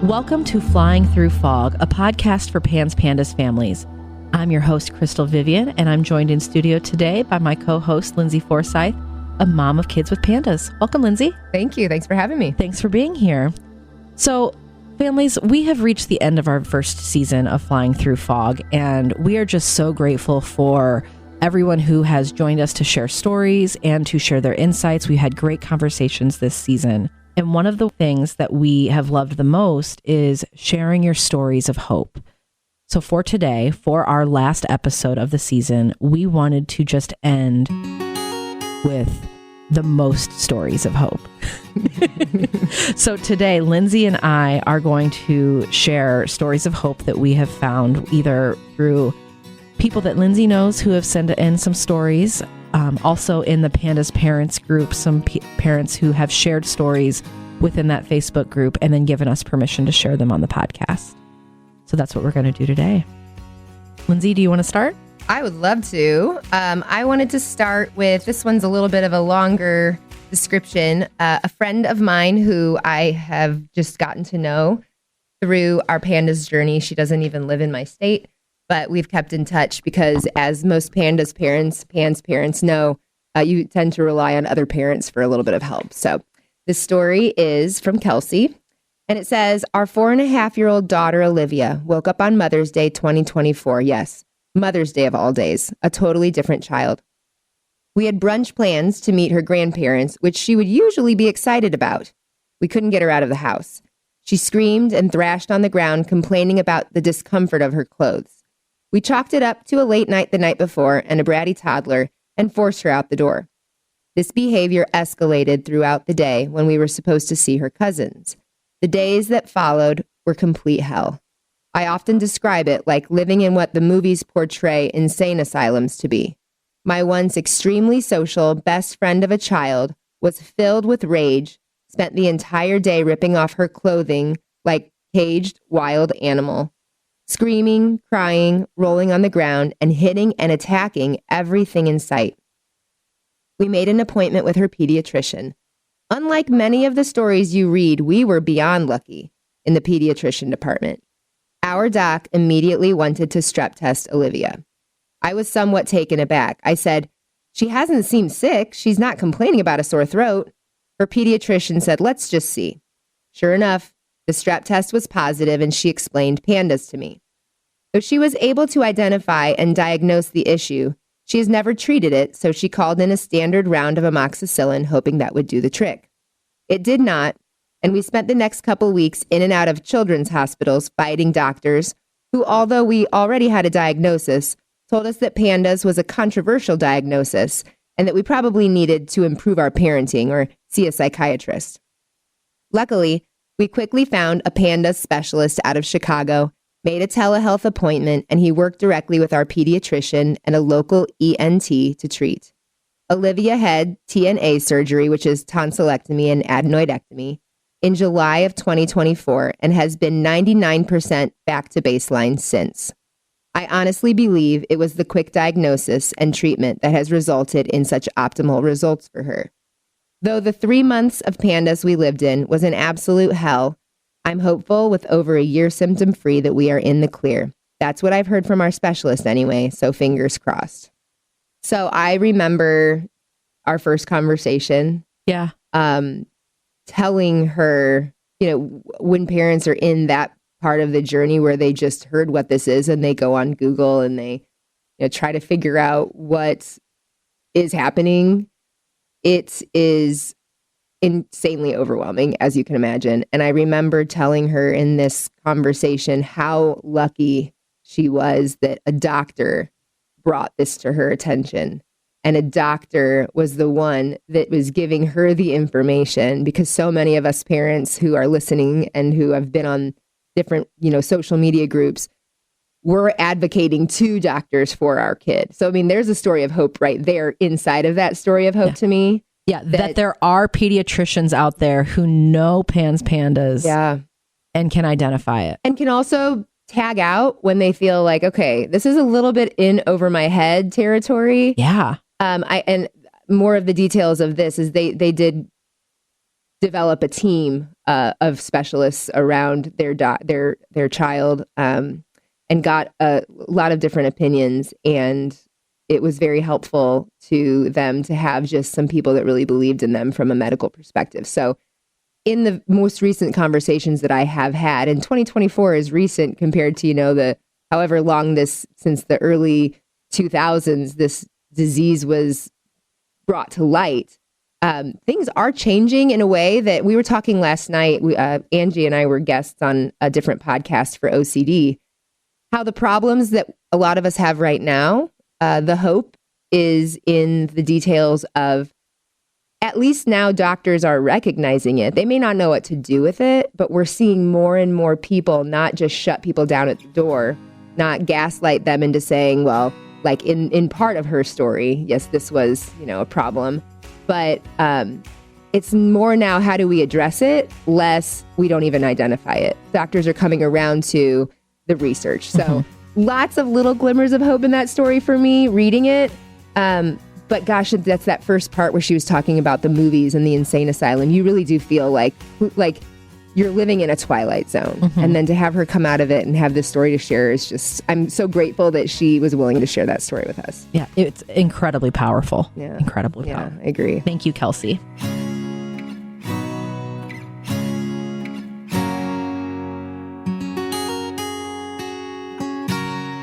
Welcome to Flying Through Fog, a podcast for PANDAS families. I'm your host, Krystal Vivian, and I'm joined in studio today by my co-host, Lindsey Forsyth, a mom of kids with pandas. Welcome, Lindsey. Thank you. Thanks for having me. Thanks for being here. So, families, we have reached the end of our first season of Flying Through Fog, and we are just so grateful for everyone who has joined us to share stories and to share their insights. We had great conversations this season. And one of the things that we have loved the most is sharing your stories of hope. So for today, for our last episode of the season, we wanted to just end with the most stories of hope. So today, Lindsey and I are going to share stories of hope that we have found either through people that Lindsey knows who have sent in some stories, also in the PANDAS parents group, some parents who have shared stories within that Facebook group and then given us permission to share them on the podcast. So that's what we're going to do today. Lindsey, do you want to start? I would love to. I wanted to start with, this one's a little bit of a longer description. A friend of mine who I have just gotten to know through our PANDAS journey. She doesn't even live in my state, but we've kept in touch because as most PANDAS parents know, you tend to rely on other parents for a little bit of help. So this story is from Kelsey, and it says, our 4.5-year-old daughter, Olivia, woke up on Mother's Day 2024. Yes, Mother's Day of all days, a totally different child. We had brunch plans to meet her grandparents, which she would usually be excited about. We couldn't get her out of the house. She screamed and thrashed on the ground, complaining about the discomfort of her clothes. We chalked it up to a late night the night before and a bratty toddler and forced her out the door. This behavior escalated throughout the day when we were supposed to see her cousins. The days that followed were complete hell. I often describe it like living in what the movies portray insane asylums to be. My once extremely social best friend of a child was filled with rage, spent the entire day ripping off her clothing like caged wild animal, screaming, crying, rolling on the ground, and hitting and attacking everything in sight. We made an appointment with her pediatrician. Unlike many of the stories you read, we were beyond lucky in the pediatrician department. Our doc immediately wanted to strep test Olivia. I was somewhat taken aback. I said, she hasn't seemed sick. She's not complaining about a sore throat. Her pediatrician said, let's just see. Sure enough, the strep test was positive and she explained PANDAS to me. Though she was able to identify and diagnose the issue, she has never treated it, so she called in a standard round of amoxicillin, hoping that would do the trick. It did not, and we spent the next couple weeks in and out of children's hospitals fighting doctors who, although we already had a diagnosis, told us that PANDAS was a controversial diagnosis and that we probably needed to improve our parenting or see a psychiatrist. Luckily, we quickly found a PANDAS specialist out of Chicago, made a telehealth appointment, and he worked directly with our pediatrician and a local ENT to treat. Olivia had TNA surgery, which is tonsillectomy and adenoidectomy, in July of 2024 and has been 99% back to baseline since. I honestly believe it was the quick diagnosis and treatment that has resulted in such optimal results for her. Though the 3 months of PANDAS we lived in was an absolute hell, I'm hopeful with over a year symptom-free that we are in the clear. That's what I've heard from our specialist anyway, so fingers crossed. So I remember our first conversation. Yeah. Telling her, when parents are in that part of the journey where they just heard what this is and they go on Google and they try to figure out what is happening, it is insanely overwhelming, as you can imagine. And I remember telling her in this conversation how lucky she was that a doctor brought this to her attention. And a doctor was the one that was giving her the information, because so many of us parents who are listening and who have been on different, social media groups, we're advocating to doctors for our kid. So, there's a story of hope right there inside of that story of hope to me. Yeah, that there are pediatricians out there who know PANDAS and can identify it. And can also tag out when they feel like, okay, this is a little bit in over my head territory. Yeah. And more of the details of this is they did develop a team of specialists around their child, and got a lot of different opinions. And it was very helpful to them to have just some people that really believed in them from a medical perspective. So in the most recent conversations that I have had, and 2024 is recent compared to, the however long since the early 2000s, this disease was brought to light. Things are changing in a way that we were talking last night. Angie and I were guests on a different podcast for OCD, how the problems that a lot of us have right now, the hope is in the details of, at least now doctors are recognizing it. They may not know what to do with it, but we're seeing more and more people not just shut people down at the door, not gaslight them into saying, well, like in part of her story, yes, this was, a problem. But it's more now, how do we address it? Less, we don't even identify it. Doctors are coming around to the research. So lots of little glimmers of hope in that story for me, reading it. But gosh, that's that first part where she was talking about the movies and the insane asylum. You really do feel like you're living in a twilight zone. And then to have her come out of it and have this story to share is just, I'm so grateful that she was willing to share that story with us. Yeah, it's incredibly powerful. Yeah. Incredibly powerful. I agree. Thank you, Kelsey.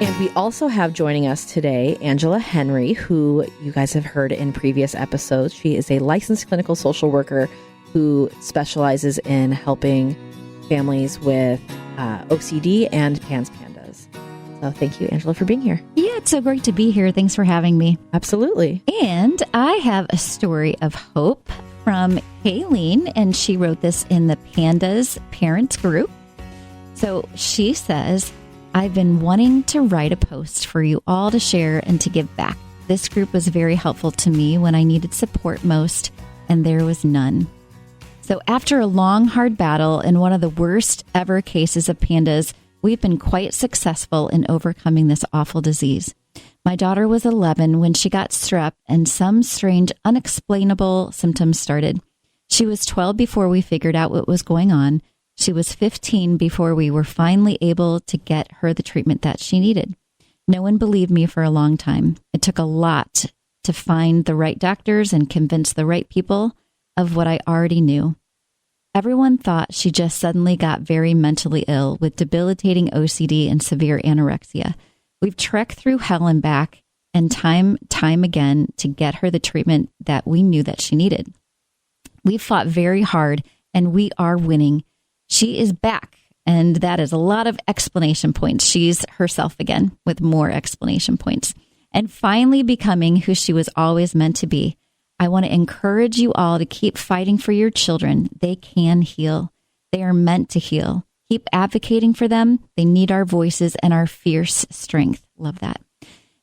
And we also have joining us today Angela Henry, who you guys have heard in previous episodes. She is a licensed clinical social worker who specializes in helping families with OCD and PANDAS. So thank you, Angela, for being here. Yeah, it's so great to be here. Thanks for having me. Absolutely. And I have a story of hope from Kayleen, and she wrote this in the PANDAS parents group. So she says, I've been wanting to write a post for you all to share and to give back. This group was very helpful to me when I needed support most, and there was none. So after a long, hard battle in one of the worst ever cases of PANDAS, we've been quite successful in overcoming this awful disease. My daughter was 11 when she got strep and some strange, unexplainable symptoms started. She was 12 before we figured out what was going on. She was 15 before we were finally able to get her the treatment that she needed. No one believed me for a long time. It took a lot to find the right doctors and convince the right people of what I already knew. Everyone thought she just suddenly got very mentally ill with debilitating OCD and severe anorexia. We've trekked through hell and back and time again to get her the treatment that we knew that she needed. We've fought very hard and we are winning. She is back, and that is a lot of explanation points. She's herself again with more explanation points and finally becoming who she was always meant to be. I want to encourage you all to keep fighting for your children. They can heal. They are meant to heal. Keep advocating for them. They need our voices and our fierce strength. Love that.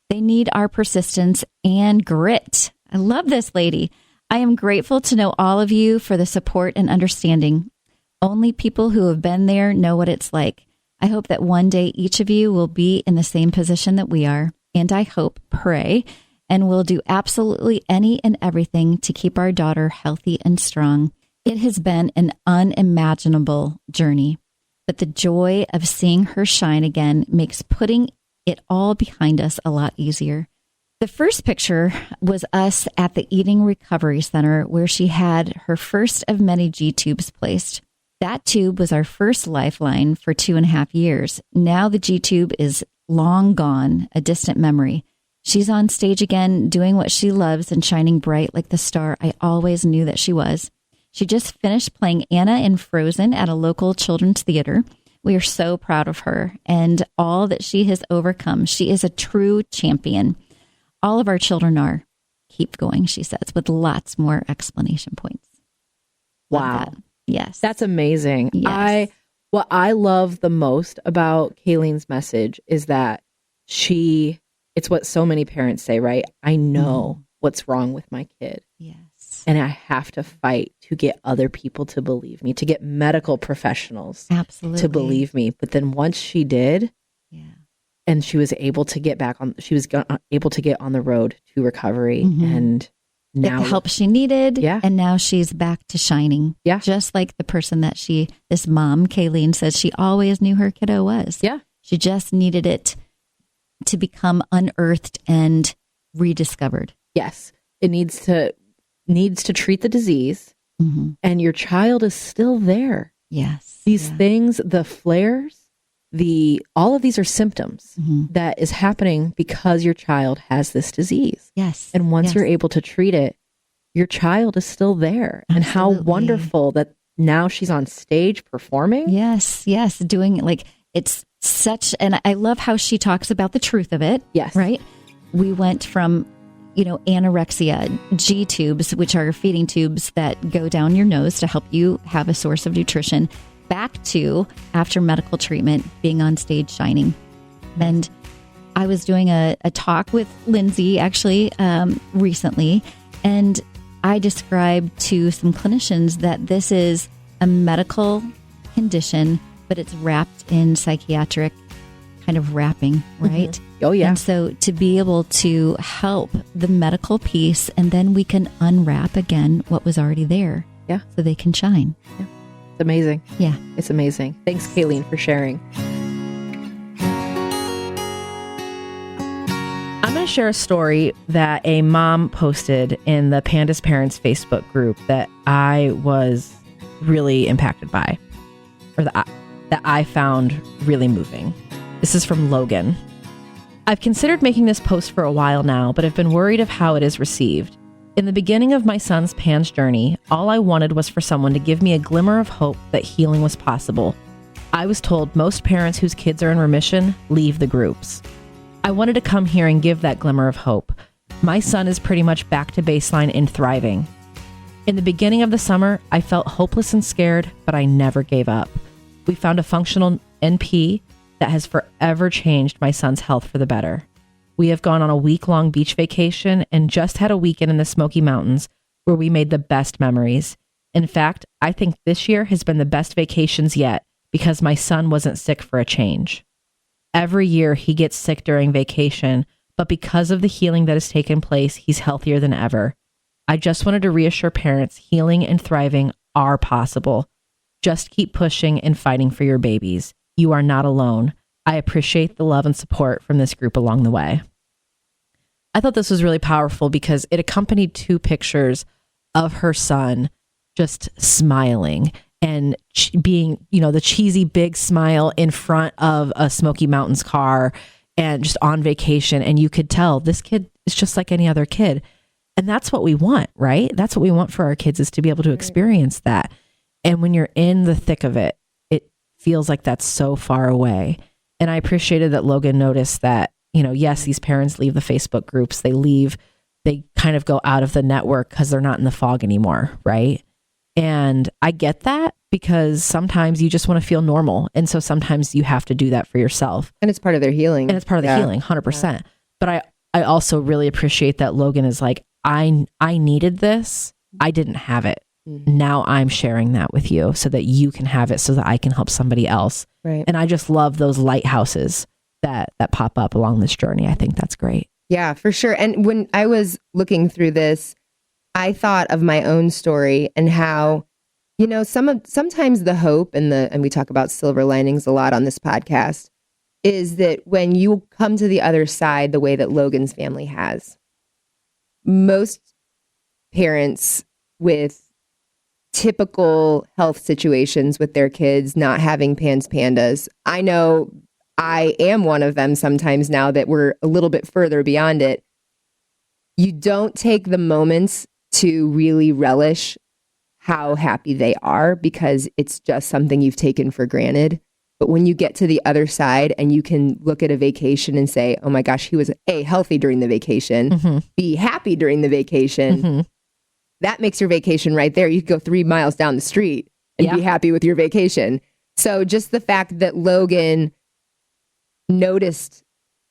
They need our persistence and grit. I love this lady. I am grateful to know all of you for the support and understanding. Only people who have been there know what it's like. I hope that one day each of you will be in the same position that we are. And I hope, pray, and will do absolutely any and everything to keep our daughter healthy and strong. It has been an unimaginable journey, but the joy of seeing her shine again makes putting it all behind us a lot easier. The first picture was us at the Eating Recovery Center where she had her first of many G-tubes placed. That tube was our first lifeline for 2.5 years. Now the G-tube is long gone, a distant memory. She's on stage again, doing what she loves and shining bright like the star I always knew that she was. She just finished playing Anna in Frozen at a local children's theater. We are so proud of her and all that she has overcome. She is a true champion. All of our children are. Keep going, she says, with lots more explanation points. Wow. Yes. That's amazing. Yes. What I love the most about Kayleen's message is that it's what so many parents say, right? I know what's wrong with my kid. Yes. And I have to fight to get other people to believe me, to get medical professionals Absolutely. to believe me. But then once she did, and she was able to get able to get on the road to recovery and get the help she needed. Yeah. And now she's back to shining. Yeah. Just like the person that this mom, Kayleen, says she always knew her kiddo was. Yeah. She just needed it to become unearthed and rediscovered. Yes. It needs to treat the disease, and your child is still there. Yes. These things, the flares, all of these are symptoms that is happening because your child has this disease. Yes. And once you're able to treat it, your child is still there. Absolutely. And how wonderful that now she's on stage performing. Yes. Yes. Doing it's such, and I love how she talks about the truth of it. Yes. Right. We went from, anorexia, G tubes, which are feeding tubes that go down your nose to help you have a source of nutrition, back to, after medical treatment, being on stage shining. And I was doing a talk with Lindsey actually recently, and I described to some clinicians that this is a medical condition, but it's wrapped in psychiatric kind of wrapping, right? Oh, yeah. And so to be able to help the medical piece, and then we can unwrap again what was already there. Yeah. So they can shine. Yeah. It's amazing. Yeah. It's amazing. Thanks, Kayleen, for sharing. I'm going to share a story that a mom posted in the PANDAS Parents Facebook group that I was really impacted by, or that I found really moving. This is from Logan. I've considered making this post for a while now, but I've been worried of how it is received. In the beginning of my son's PANS journey, all I wanted was for someone to give me a glimmer of hope that healing was possible. I was told most parents whose kids are in remission leave the groups. I wanted to come here and give that glimmer of hope. My son is pretty much back to baseline and thriving. In the beginning of the summer, I felt hopeless and scared, but I never gave up. We found a functional NP that has forever changed my son's health for the better. We have gone on a week-long beach vacation and just had a weekend in the Smoky Mountains where we made the best memories. In fact, I think this year has been the best vacations yet because my son wasn't sick for a change. Every year he gets sick during vacation, but because of the healing that has taken place, he's healthier than ever. I just wanted to reassure parents healing and thriving are possible. Just keep pushing and fighting for your babies. You are not alone. I appreciate the love and support from this group along the way. I thought this was really powerful because it accompanied 2 pictures of her son just smiling and being, the cheesy big smile in front of a Smoky Mountains car and just on vacation. And you could tell this kid is just like any other kid. And that's what we want, right? That's what we want for our kids, is to be able to experience that. And when you're in the thick of it, it feels like that's so far away. And I appreciated that Logan noticed that, yes, these parents leave the Facebook groups. They kind of go out of the network because they're not in the fog anymore, right? And I get that because sometimes you just want to feel normal. And so sometimes you have to do that for yourself. And it's part of their healing. And it's part of the healing, 100%. Yeah. But I also really appreciate that Logan is like, I needed this. I didn't have it. Now I'm sharing that with you so that you can have it, so that I can help somebody else. Right. And I just love those lighthouses that pop up along this journey. I think that's great. Yeah, for sure. And when I was looking through this, I thought of my own story and how, sometimes the hope and we talk about silver linings a lot on this podcast, is that when you come to the other side the way that Logan's family has, most parents with typical health situations with their kids not having PANDAS. I know I am one of them sometimes now that we're a little bit further beyond it. You don't take the moments to really relish how happy they are because it's just something you've taken for granted. But when you get to the other side and you can look at a vacation and say, oh my gosh, he was A, healthy during the vacation, B, happy during the vacation. That makes your vacation right there. You could go 3 miles down the street and be happy with your vacation. So just the fact that Logan noticed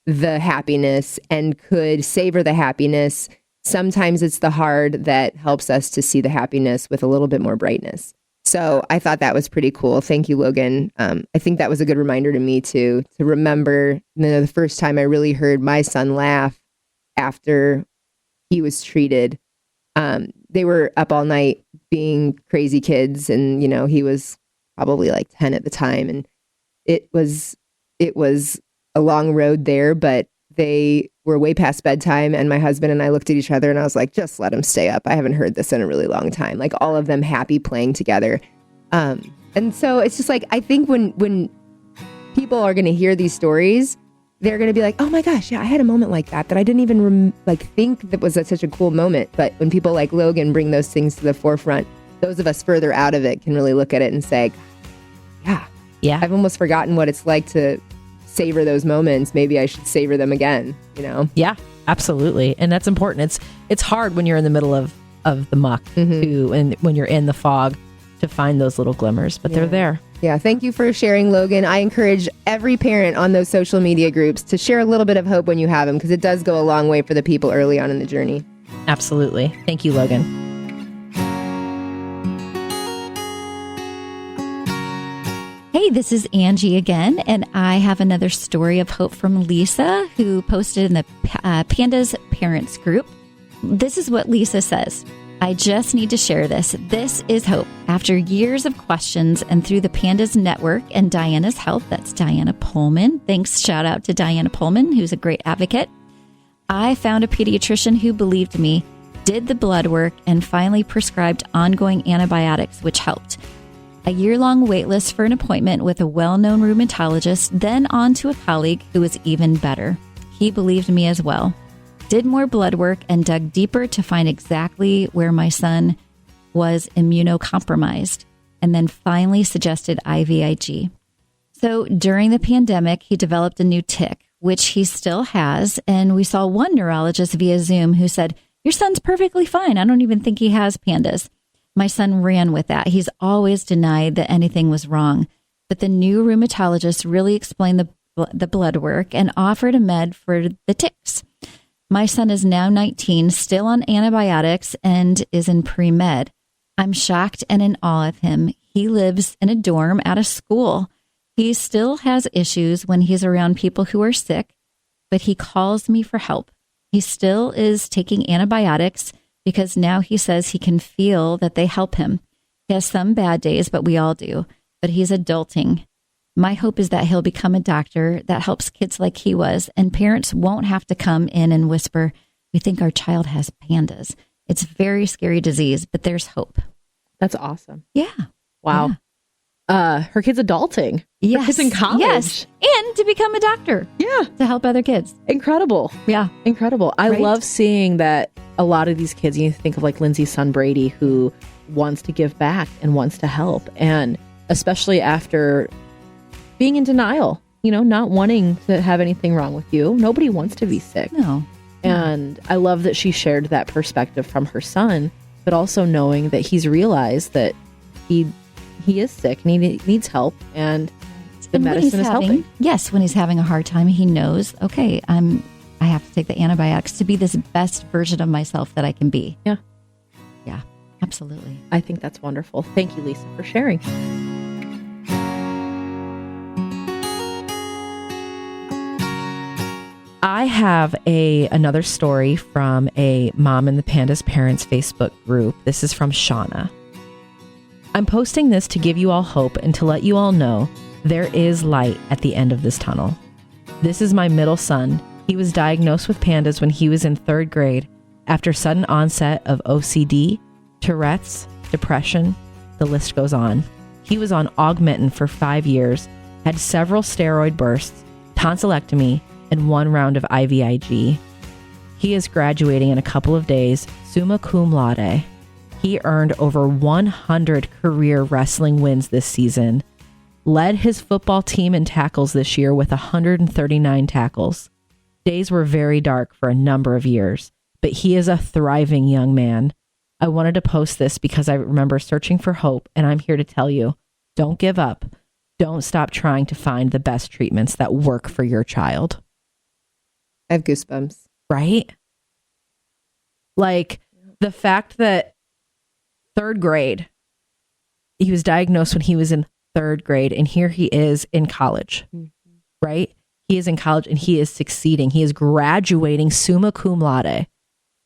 the happiness and could savor the happiness, sometimes it's the hard that helps us to see the happiness with a little bit more brightness. So I thought that was pretty cool. Thank you, Logan. I think that was a good reminder to me to remember the first time I really heard my son laugh after he was treated. They were up all night being crazy kids. And, he was probably like 10 at the time. And it was a long road there, but they were way past bedtime. And my husband and I looked at each other and I was like, just let them stay up. I haven't heard this in a really long time. Like all of them happy playing together. And so it's just like, I think when people are going to hear these stories, they're going to be like, oh my gosh, yeah, I had a moment like that I didn't even think that was such a cool moment. But when people like Logan bring those things to the forefront, those of us further out of it can really look at it and say, yeah, I've almost forgotten what it's like to savor those moments. Maybe I should savor them again, Yeah, absolutely. And that's important. It's hard when you're in the middle of the muck too, and when you're in the fog to find those little glimmers, but they're there. Yeah, thank you for sharing, Logan. I encourage every parent on those social media groups to share a little bit of hope when you have them, because it does go a long way for the people early on in the journey. Absolutely. Thank you, Logan. Hey, this is Angie again, and I have another story of hope from Lisa, who posted in the PANDAS Parents group. This is what Lisa says. I just need to share this. This is hope. After years of questions and through the PANDAS network and Diana's help, that's Diana Pullman. Thanks. Shout out to Diana Pullman, who's a great advocate. I found a pediatrician who believed me, did the blood work, and finally prescribed ongoing antibiotics, which helped. A year-long wait list for an appointment with a well-known rheumatologist, then on to a colleague who was even better. He believed me as well. Did more blood work and dug deeper to find exactly where my son was immunocompromised, and then finally suggested IVIG. So during the pandemic, he developed a new tic, which he still has, and we saw one neurologist via Zoom who said, your son's perfectly fine. I don't even think he has PANDAS. My son ran with that. He's always denied that anything was wrong. But the new rheumatologist really explained the blood work and offered a med for the tics. My son is now 19, still on antibiotics, and is in pre-med. I'm shocked and in awe of him. He lives in a dorm at a school. He still has issues when he's around people who are sick, but he calls me for help. He still is taking antibiotics because now he says he can feel that they help him. He has some bad days, but we all do. But he's adulting. My hope is that he'll become a doctor that helps kids like he was, and parents won't have to come in and whisper, we think our child has PANDAS. It's a very scary disease, but there's hope. That's awesome. Yeah. Wow. Yeah. Her kid's adulting. Yes. Her kid's in college. Yes. And to become a doctor. Yeah. To help other kids. Incredible. Yeah. Incredible. I love seeing that a lot of these kids, you think of like Lindsey's son, Brady, who wants to give back and wants to help. And especially after being in denial, not wanting to have anything wrong with you. Nobody wants to be sick. No. And I love that she shared that perspective from her son, but also knowing that he's realized that he is sick and he needs help, and the medicine is helping. Yes, when he's having a hard time, he knows, okay, I have to take the antibiotics to be this best version of myself that I can be. Yeah. Yeah, absolutely. I think that's wonderful. Thank you, Lisa, for sharing. I have another story from a Mom and the PANDAS Parents Facebook group. This is from Shauna. I'm posting this to give you all hope and to let you all know there is light at the end of this tunnel. This is my middle son. He was diagnosed with PANDAS when he was in 3rd grade after sudden onset of OCD, Tourette's, depression. The list goes on. He was on Augmentin for 5 years, had several steroid bursts, tonsillectomy, and 1 round of IVIG. He is graduating in a couple of days, summa cum laude. He earned over 100 career wrestling wins this season, led his football team in tackles this year with 139 tackles. Days were very dark for a number of years, but he is a thriving young man. I wanted to post this because I remember searching for hope, and I'm here to tell you, don't give up. Don't stop trying to find the best treatments that work for your child. I have goosebumps. Right? Like the fact that 3rd grade, he was diagnosed when he was in 3rd grade, and here he is in college, right? He is in college and he is succeeding. He is graduating summa cum laude.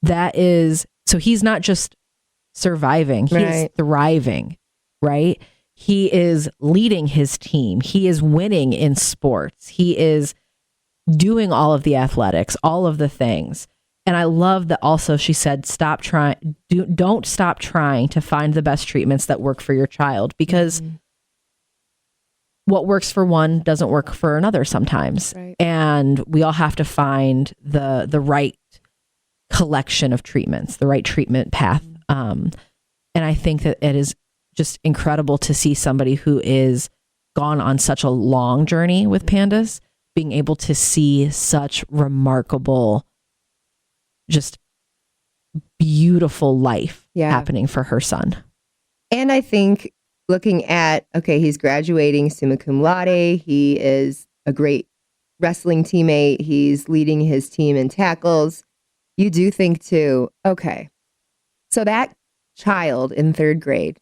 That is So he's not just surviving, he is thriving, right? He is leading his team. He is winning in sports. He is doing all of the athletics, all of the things. And I love that also she said, don't stop trying to find the best treatments that work for your child, because what works for one doesn't work for another sometimes. Right. And we all have to find the right collection of treatments, the right treatment path. And I think that it is just incredible to see somebody who is gone on such a long journey with PANDAS being able to see such remarkable, just beautiful life happening for her son. And I think looking at, okay, he's graduating summa cum laude. He is a great wrestling teammate. He's leading his team in tackles. You do think too, okay, so that child in 3rd grade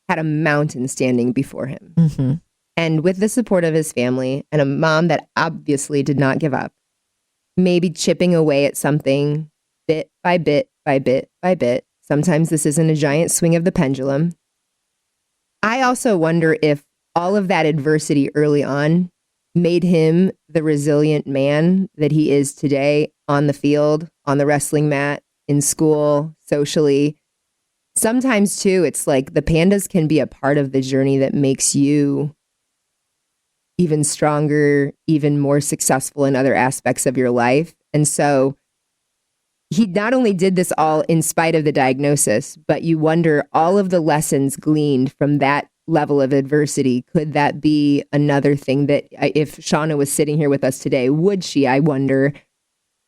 had a mountain standing before him. Mm-hmm. And with the support of his family and a mom that obviously did not give up, maybe chipping away at something bit by bit by bit by bit. Sometimes this isn't a giant swing of the pendulum. I also wonder if all of that adversity early on made him the resilient man that he is today on the field, on the wrestling mat, in school, socially. Sometimes too, it's like the PANDAS can be a part of the journey that makes you even stronger, even more successful in other aspects of your life. And so he not only did this all in spite of the diagnosis, but you wonder all of the lessons gleaned from that level of adversity. Could that be another thing that if Shauna was sitting here with us today, would she, I wonder,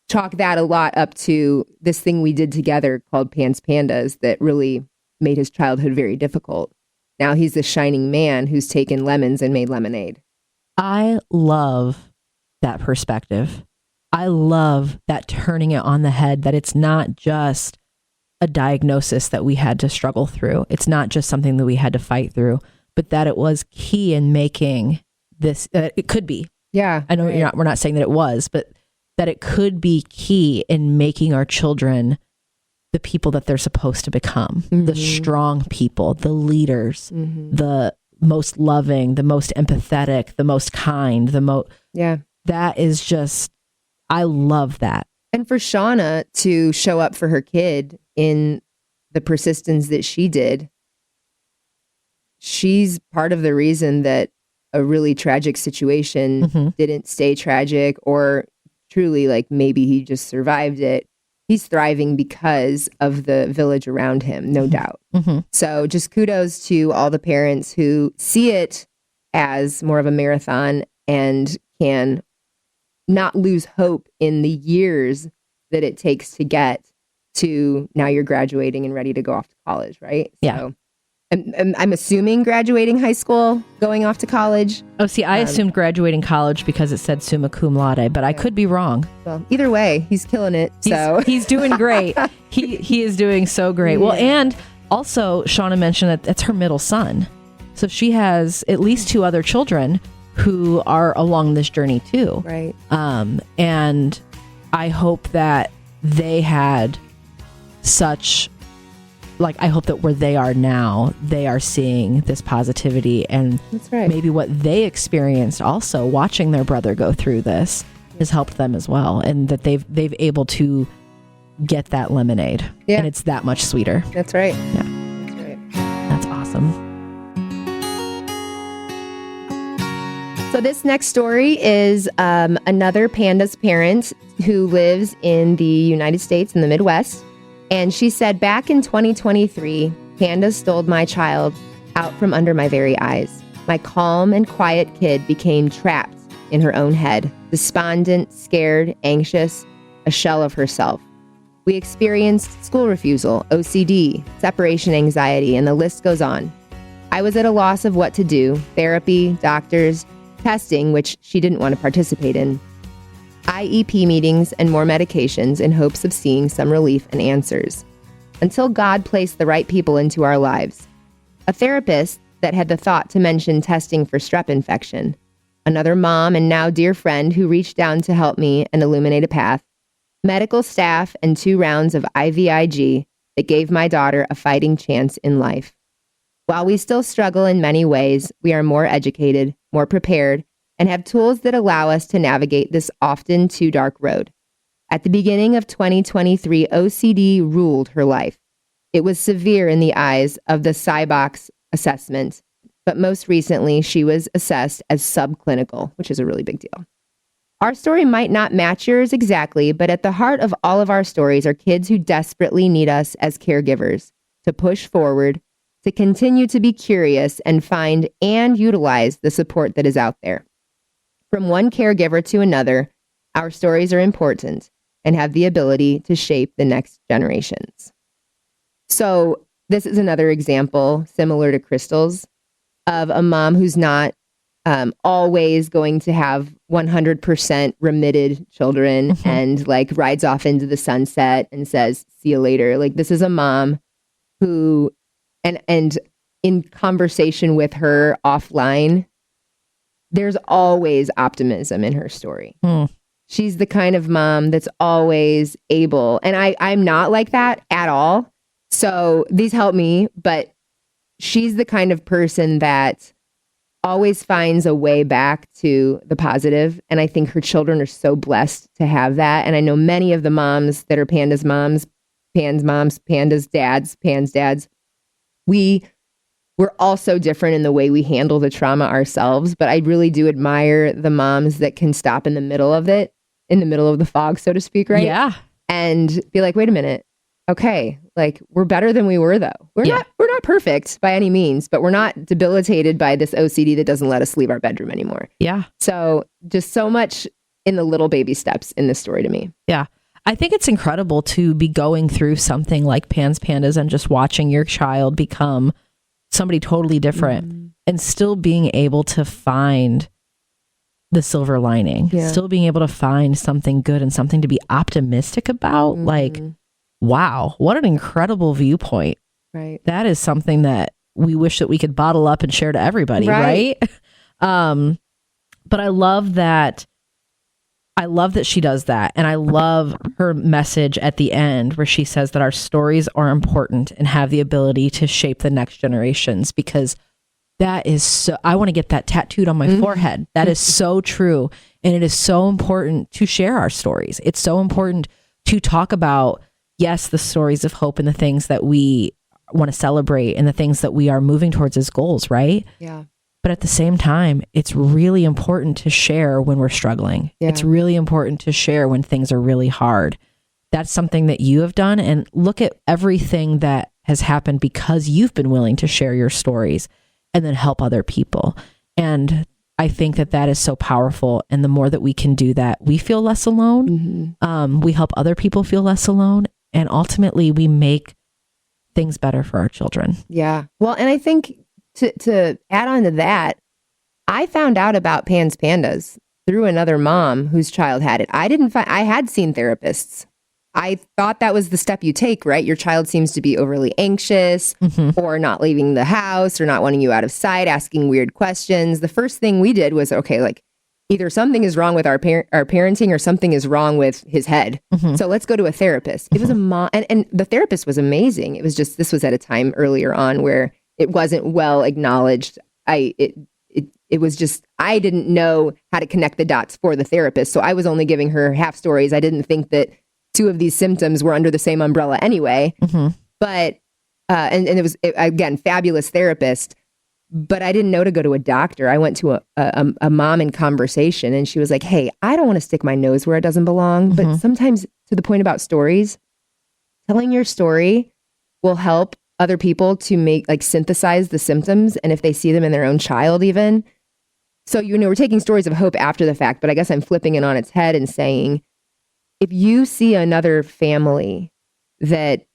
chalk that a lot up to this thing we did together called PANDAS that really made his childhood very difficult. Now he's the shining man who's taken lemons and made lemonade. I love that perspective. I love that turning it on the head, that it's not just a diagnosis that we had to struggle through. It's not just something that we had to fight through, but that it was key in making this, it could be. Yeah. I know we're not saying that it was, but that it could be key in making our children the people that they're supposed to become, the strong people, the leaders, the most loving, the most empathetic, the most kind, that is just, I love that. And for Shauna to show up for her kid in the persistence that she did, she's part of the reason that a really tragic situation didn't stay tragic, or truly like maybe he just survived it. He's thriving because of the village around him, no doubt. So just kudos to all the parents who see it as more of a marathon and can not lose hope in the years that it takes to get to now you're graduating and ready to go off to college, right? Yeah. So, I'm assuming graduating high school, going off to college. Oh, see, I assumed graduating college because it said summa cum laude, but I could be wrong. Well, either way, he's killing it. He's doing great. He is doing so great. Yeah. Well, and also Shauna mentioned that that's her middle son. So she has at least 2 other children who are along this journey too. Right. And I hope that they had such, like, I hope that where they are now, they are seeing this positivity, and that's right. Maybe what they experienced also watching their brother go through this has helped them as well. And that they've able to get that lemonade, and it's that much sweeter. That's right. Yeah. That's right. That's awesome. So this next story is another PANDAS parent who lives in the United States in the Midwest. And she said, back in 2023, PANDAS stole my child out from under my very eyes. My calm and quiet kid became trapped in her own head, despondent, scared, anxious, a shell of herself. We experienced school refusal, OCD, separation anxiety, and the list goes on. I was at a loss of what to do, therapy, doctors, testing, which she didn't want to participate in, IEP meetings, and more medications in hopes of seeing some relief and answers. Until God placed the right people into our lives. A therapist that had the thought to mention testing for strep infection. Another mom and now dear friend who reached down to help me and illuminate a path. Medical staff and 2 rounds of IVIG that gave my daughter a fighting chance in life. While we still struggle in many ways, we are more educated, more prepared, and have tools that allow us to navigate this often too dark road. At the beginning of 2023, OCD ruled her life. It was severe in the eyes of the SciBox assessment, but most recently, she was assessed as subclinical, which is a really big deal. Our story might not match yours exactly, but at the heart of all of our stories are kids who desperately need us as caregivers to push forward, to continue to be curious and find and utilize the support that is out there. From one caregiver to another, our stories are important and have the ability to shape the next generations. So this is another example, similar to Krystal's, of a mom who's not always going to have 100% remitted children and like rides off into the sunset and says, see you later. Like this is a mom who, and in conversation with her offline, there's always optimism in her story. She's the kind of mom that's always able, and I'm not like that at all. So these help me, but she's the kind of person that always finds a way back to the positive. And I think her children are so blessed to have that. And I know many of the moms that are Pandas moms, Pans moms, Pandas dads, Pans dads, we're all so different in the way we handle the trauma ourselves. But I really do admire the moms that can stop in the middle of it, in the middle of the fog, so to speak, right? Yeah. And be like, wait a minute. Okay, like we're better than we were though. We're not perfect by any means, but we're not debilitated by this OCD that doesn't let us leave our bedroom anymore. Yeah. So just so much in the little baby steps in this story to me. Yeah. I think it's incredible to be going through something like Pandas and just watching your child become somebody totally different and still being able to find the silver lining, still being able to find something good and something to be optimistic about. Like, wow, what an incredible viewpoint. Right. That is something that we wish that we could bottle up and share to everybody. Right. But I love that. I love that she does that. And I love her message at the end where she says that our stories are important and have the ability to shape the next generations, because that is so, I want to get that tattooed on my forehead. That is so true. And it is so important to share our stories. It's so important to talk about, yes, the stories of hope and the things that we want to celebrate and the things that we are moving towards as goals, right? Yeah. But at the same time, it's really important to share when we're struggling. Yeah. It's really important to share when things are really hard. That's something that you have done. And look at everything that has happened because you've been willing to share your stories and then help other people. And I think that that is so powerful. And the more that we can do that, we feel less alone. We help other people feel less alone. And ultimately, we make things better for our children. Yeah. Well, and I think to add on to that, I found out about Pandas through another mom whose child had it. I had seen therapists. I thought that was the step you take, right? Your child seems to be overly anxious or not leaving the house or not wanting you out of sight, asking weird questions. The first thing we did was, okay, like either something is wrong with our parenting or something is wrong with his head. So let's go to a therapist. It was a mom, and the therapist was amazing. It was just, this was at a time earlier on where it wasn't well acknowledged. It was just, I didn't know how to connect the dots for the therapist. So I was only giving her half stories. I didn't think that two of these symptoms were under the same umbrella anyway. But, and it was, again, fabulous therapist. But I didn't know to go to a doctor. I went to a mom in conversation, and she was like, hey, I don't want to stick my nose where it doesn't belong. But sometimes, to the point about stories, telling your story will help other people to make, like, synthesize the symptoms. And if they see them in their own child even. So, we're taking stories of hope after the fact, but I guess I'm flipping it on its head and saying, if you see another family that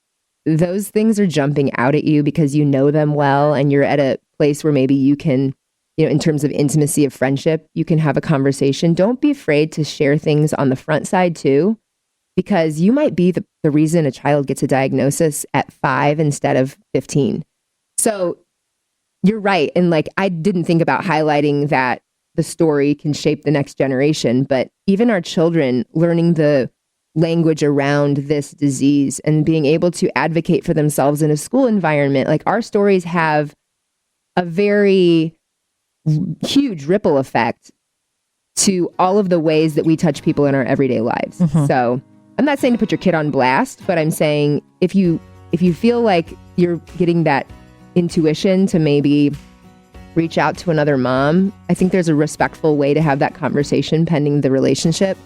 those things are jumping out at you because you know them well and you're at a place where maybe you can, in terms of intimacy of friendship, you can have a conversation. Don't be afraid to share things on the front side too, because you might be the reason a child gets a diagnosis at 5 instead of 15. So you're right. And like, I didn't think about highlighting that the story can shape the next generation, but even our children learning the language around this disease and being able to advocate for themselves in a school environment. Like, our stories have a very huge ripple effect to all of the ways that we touch people in our everyday lives. So I'm not saying to put your kid on blast, but I'm saying if you feel like you're getting that intuition to maybe reach out to another mom, I think there's a respectful way to have that conversation pending the relationship.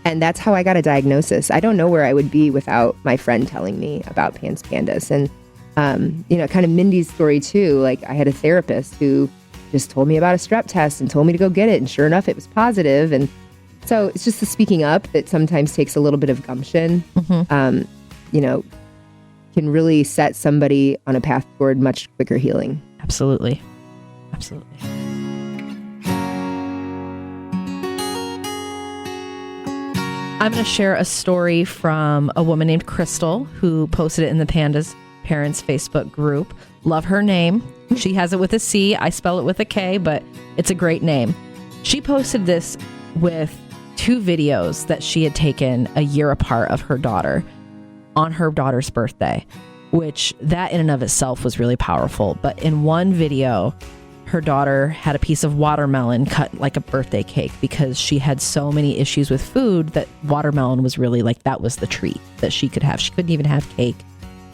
And that's how I got a diagnosis. I don't know where I would be without my friend telling me about PANDAS. And, kind of Mindy's story too. Like, I had a therapist who just told me about a strep test and told me to go get it. And sure enough, it was positive. And so it's just the speaking up that sometimes takes a little bit of gumption, can really set somebody on a path toward much quicker healing. Absolutely. Absolutely. I'm going to share a story from a woman named Krystal who posted it in the PANDAS Parents Facebook group. Love her name. She has it with a C. I spell it with a K, but it's a great name. She posted this with 2 videos that she had taken a year apart of her daughter on her daughter's birthday, which that in and of itself was really powerful. But in one video, her daughter had a piece of watermelon cut like a birthday cake because she had so many issues with food that watermelon was really like, that was the treat that she could have. She couldn't even have cake.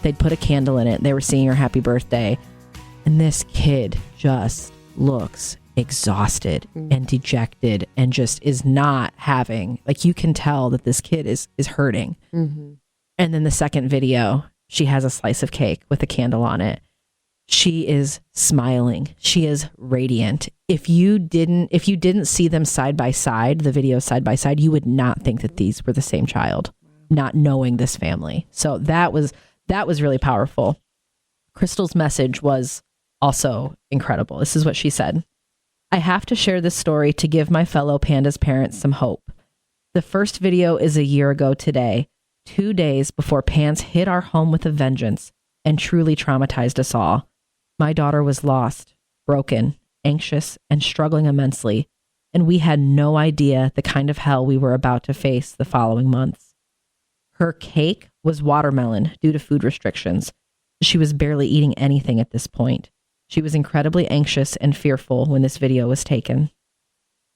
They'd put a candle in it. They were singing her happy birthday. And this kid just looks exhausted and dejected and just is not having, like, you can tell that this kid is hurting. And then the second video, she has a slice of cake with a candle on it. She is smiling. She is radiant. If you didn't see them side by side, the video side by side, you would not think that these were the same child, not knowing this family. So that was really powerful. Krystal's message was also incredible. This is what she said. I have to share this story to give my fellow PANDAS parents some hope. The first video is a year ago today, 2 days before PANDAS hit our home with a vengeance and truly traumatized us all. My daughter was lost, broken, anxious, and struggling immensely, and we had no idea the kind of hell we were about to face the following months. Her cake was watermelon due to food restrictions. She was barely eating anything at this point. She was incredibly anxious and fearful when this video was taken.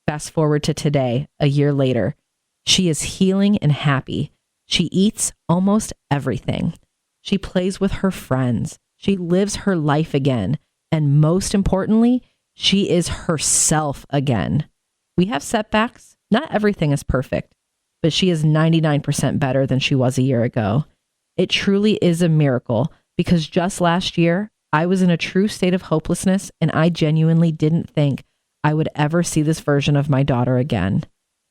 Fast forward to today, a year later. She is healing and happy. She eats almost everything. She plays with her friends. She lives her life again. And most importantly, she is herself again. We have setbacks. Not everything is perfect, but she is 99% better than she was a year ago. It truly is a miracle because just last year, I was in a true state of hopelessness and I genuinely didn't think I would ever see this version of my daughter again.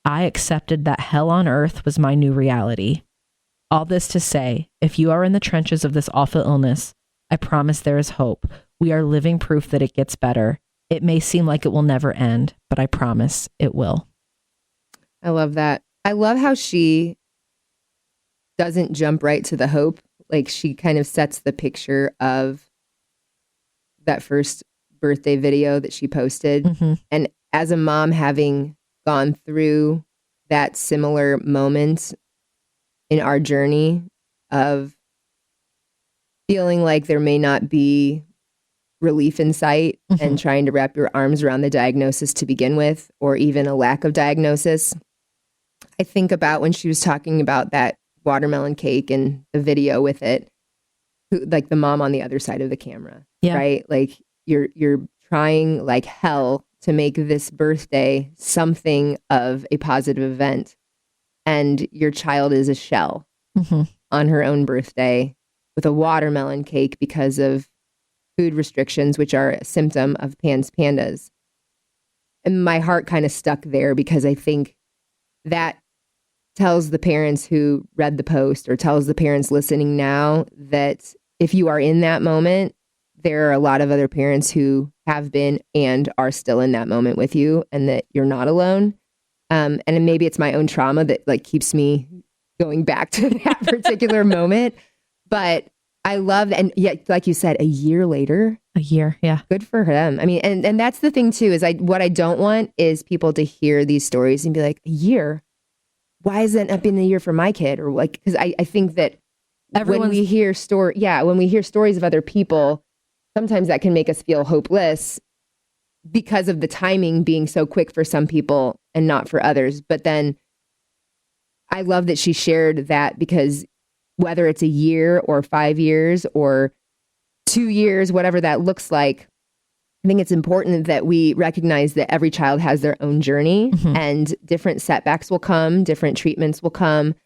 I accepted that hell on earth was my new reality. All this to say, if you are in the trenches of this awful illness, I promise there is hope. We are living proof that it gets better. It may seem like it will never end, but I promise it will. I love that. I love how she doesn't jump right to the hope. Like, she kind of sets the picture of that first birthday video that she posted. And as a mom, having gone through that similar moment in our journey of feeling like there may not be relief in sight and trying to wrap your arms around the diagnosis to begin with, or even a lack of diagnosis. I think about when she was talking about that watermelon cake and the video with it, like the mom on the other side of the camera, right? Like you're trying like hell to make this birthday something of a positive event. And your child is a shell on her own birthday with a watermelon cake because of food restrictions, which are a symptom of PANDAS. And my heart kind of stuck there because I think that tells the parents who read the post, or tells the parents listening now, that if you are in that moment, there are a lot of other parents who have been and are still in that moment with you, and that you're not alone. And maybe it's my own trauma that like keeps me going back to that particular moment. But I love, and yet, like you said, a year later. A year, yeah. Good for them. I mean, and that's the thing too, is what I don't want is people to hear these stories and be like, a year? why is that not been the year for my kid? Or like, because I think that when we hear stories of other people, sometimes that can make us feel hopeless because of the timing being so quick for some people and not for others. But then I love that she shared that, because whether it's a year or 5 years or 2 years, whatever that looks like, I think it's important that we recognize that every child has their own journey, and different setbacks will come, different treatments will come,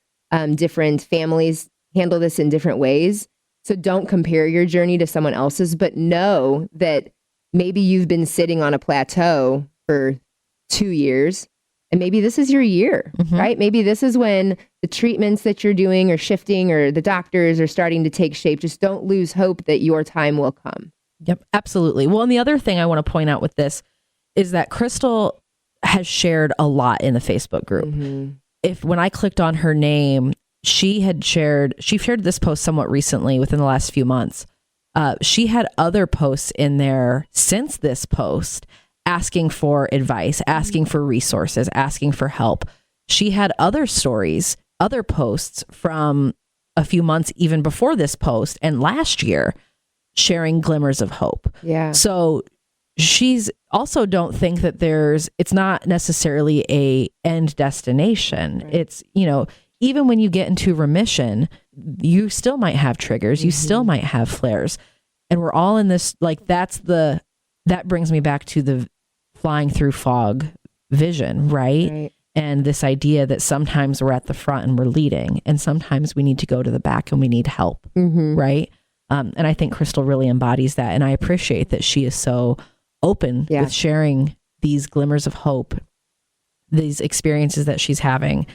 different families handle this in different ways. So don't compare your journey to someone else's, but know that maybe you've been sitting on a plateau for 2 years, and maybe this is your year, right? Maybe this is when the treatments that you're doing are shifting, or the doctors are starting to take shape. Just don't lose hope that your time will come. Yep, absolutely. Well, and the other thing I want to point out with this is that Krystal has shared a lot in the Facebook group. When I clicked on her name, she shared this post somewhat recently within the last few months. She had other posts in there since this post asking for advice, asking for resources, asking for help. She had other stories, other posts from a few months even before this post and last year, sharing glimmers of hope. Yeah. So she's also, don't think that it's not necessarily a end destination. Right. It's, even when you get into remission, you still might have triggers. You still might have flares. And we're all in this, like, that brings me back to the flying through fog vision, right? And this idea that sometimes we're at the front and we're leading, and sometimes we need to go to the back and we need help, right? And I think Krystal really embodies that. And I appreciate that she is so open with sharing these glimmers of hope, these experiences that she's having,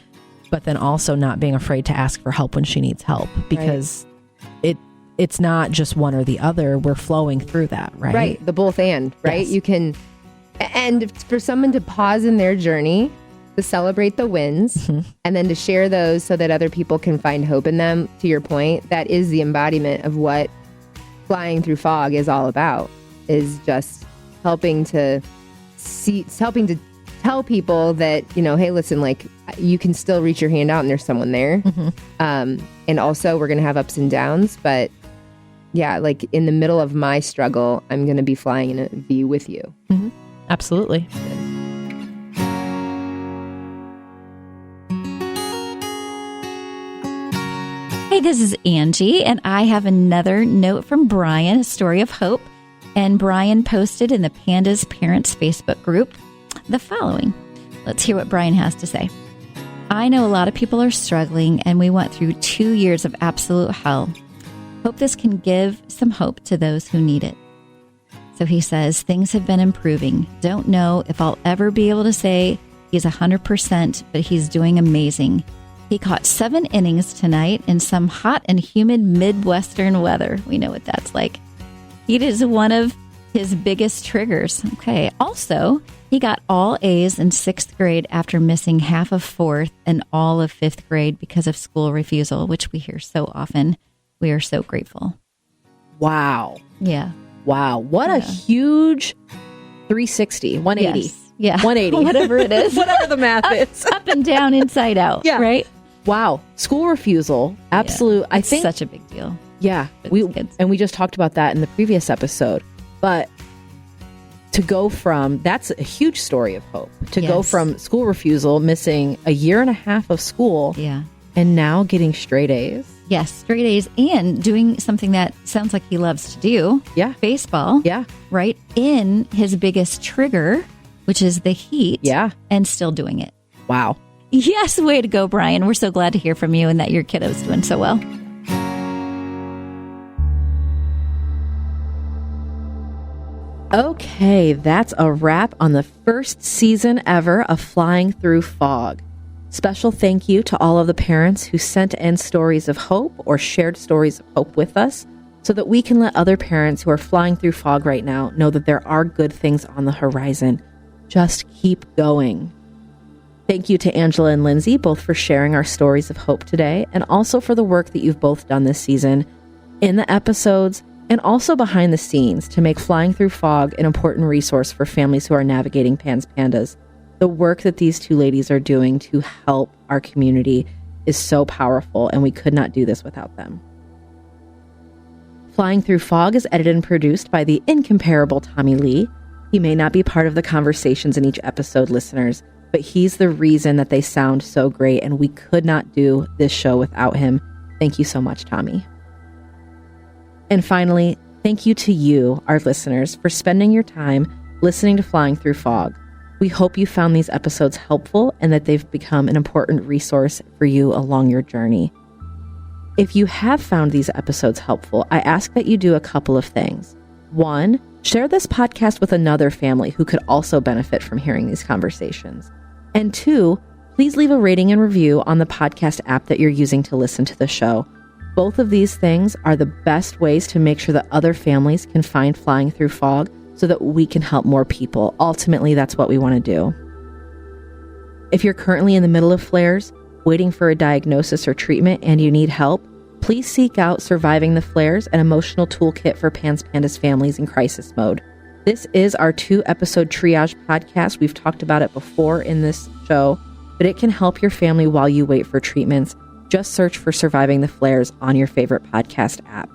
but then also not being afraid to ask for help when she needs help, because it's not just one or the other. We're flowing through that, right? Right. The both and, right? Yes. You can, and for someone to pause in their journey, to celebrate the wins, and then to share those so that other people can find hope in them, to your point, that is the embodiment of what flying through fog is all about, is just helping to tell people that, hey, listen, like, you can still reach your hand out and there's someone there. And also we're going to have ups and downs, but yeah, like in the middle of my struggle, I'm going to be flying in a V with you. Absolutely. Hey, this is Angie, and I have another note from Brian, a story of hope. And Brian posted in the PANDAS Parents Facebook group the following. Let's hear what Brian has to say. I know a lot of people are struggling, and we went through 2 years of absolute hell. Hope this can give some hope to those who need it. So he says, things have been improving. Don't know if I'll ever be able to say he's 100%, but he's doing amazing. He caught 7 innings tonight in some hot and humid Midwestern weather. We know what that's like. Heat is one of his biggest triggers. Okay. Also, he got all A's in 6th grade after missing half of 4th and all of 5th grade because of school refusal, which we hear so often. We are so grateful. Wow. Yeah. Wow. What a huge 360, 180. Yes. Yeah. 180. Whatever it is. Whatever the math is. Up and down, inside out. Yeah. Right? Wow. School refusal. Absolute. Yeah. I think such a big deal. Yeah. We just talked about that in the previous episode. But to go from, that's a huge story of hope. To go from school refusal, missing a year and a half of school. Yeah. And now getting straight A's. Yes, straight A's, and doing something that sounds like he loves to do. Yeah. Baseball. Yeah. Right in his biggest trigger, which is the heat. Yeah. And still doing it. Wow. Yes, way to go, Brian. We're so glad to hear from you and that your kiddo's doing so well. Okay, that's a wrap on the first season ever of Flying Through Fog. Special thank you to all of the parents who sent in stories of hope or shared stories of hope with us, so that we can let other parents who are flying through fog right now know that there are good things on the horizon. Just keep going. Thank you to Angela and Lindsey, both for sharing our stories of hope today, and also for the work that you've both done this season in the episodes and also behind the scenes to make Flying Through Fog an important resource for families who are navigating PANDAS. The work that these two ladies are doing to help our community is so powerful, and we could not do this without them. Flying Through Fog is edited and produced by the incomparable Tommy Lee. He may not be part of the conversations in each episode, listeners, but he's the reason that they sound so great, and we could not do this show without him. Thank you so much, Tommy. And finally, thank you to you, our listeners, for spending your time listening to Flying Through Fog. We hope you found these episodes helpful and that they've become an important resource for you along your journey. If you have found these episodes helpful, I ask that you do a couple of things. 1, share this podcast with another family who could also benefit from hearing these conversations. And 2, please leave a rating and review on the podcast app that you're using to listen to the show. Both of these things are the best ways to make sure that other families can find Flying Through Fog so that we can help more people. Ultimately, that's what we want to do. If you're currently in the middle of flares, waiting for a diagnosis or treatment, and you need help, please seek out Surviving the Flares, an emotional toolkit for PANDAS families in crisis mode. This is our 2-episode triage podcast. We've talked about it before in this show, but it can help your family while you wait for treatments. Just search for Surviving the Flares on your favorite podcast app.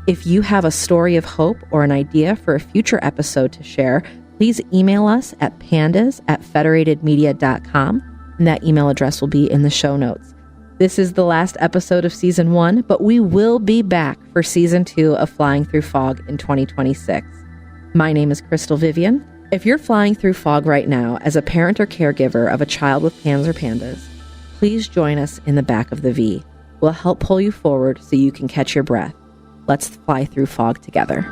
If you have a story of hope or an idea for a future episode to share, please email us at pandas@federatedmedia.com, and that email address will be in the show notes. This is the last episode of Season 1, but we will be back for Season 2 of Flying Through Fog in 2026. My name is Krystal Vivian. If you're flying through fog right now as a parent or caregiver of a child with PANS or PANDAS, please join us in the back of the V. We'll help pull you forward so you can catch your breath. Let's fly through fog together.